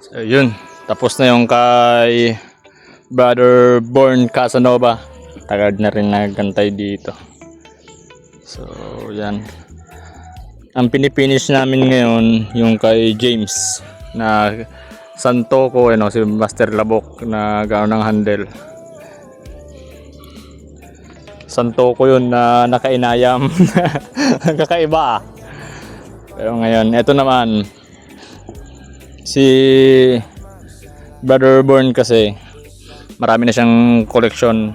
So, yun. Tapos na yung kay Brother Born Casanova. Tagad na rin nagantay dito. So, yan. Ang pinipinish namin ngayon yung kay James na Santoco, si Master Labok na gano'n ng handle. Santoco yun na nakainayam. Kakaiba. Pero ngayon, eto naman si Brother Born kasi marami na siyang collection.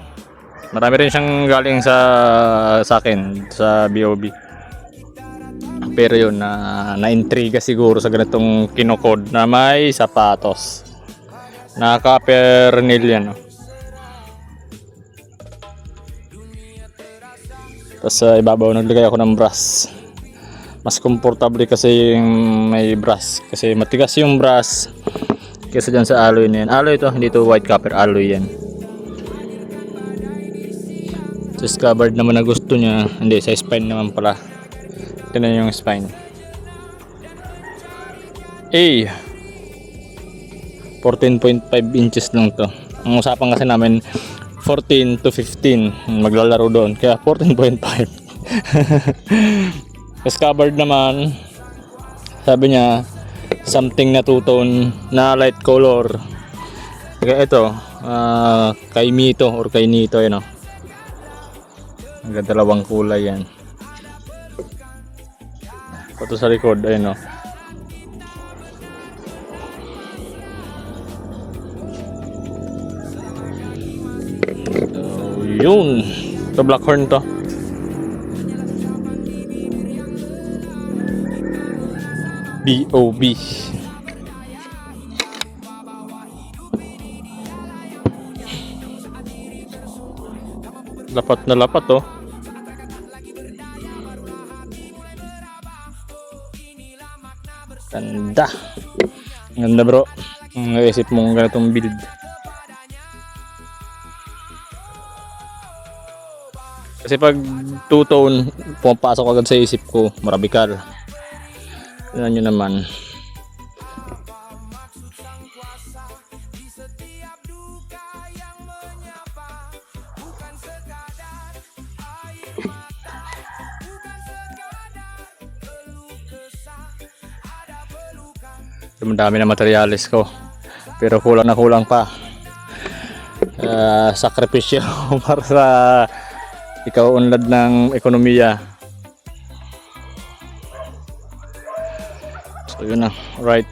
Marami rin siyang galing sa akin sa BOB. Pero yun na-intriga siguro sa ganitong kinokod na may sapatos. Naka-pernil yan. Tapos sa ibabaw naglagay ako ng brass. Mas komportable kasi yung may brass. Kasi matigas yung brass kaysa dyan sa alloy na yan. Alloy ito, hindi ito white copper, alloy yan. Tapos covered naman na gusto niya. Hindi, sa spine naman pala. Ito na yung spine. 14.5 inches lang to. Ang usapan kasi namin 14 to 15 maglalaro doon, kaya 14.5. Tapos covered naman, sabi niya something na two-tone na light color. Kaya ito kay Mito or kay Nito, yun ang dalawang kulay yan. Ito sa likod, ayun so, yun. Ito black horn to. BOB. Lapat na lapat Ganda. Ganda bro. Naisip mong ganitong build. Kasi pag two-tone, pumapasok agad sa isip ko, marabikal. Tignan nyo naman. Dami na materialis ko. Pero kulang na kulang pa. Sakripisyo para sa ikaw unlad ng ekonomiya. So yun na, right.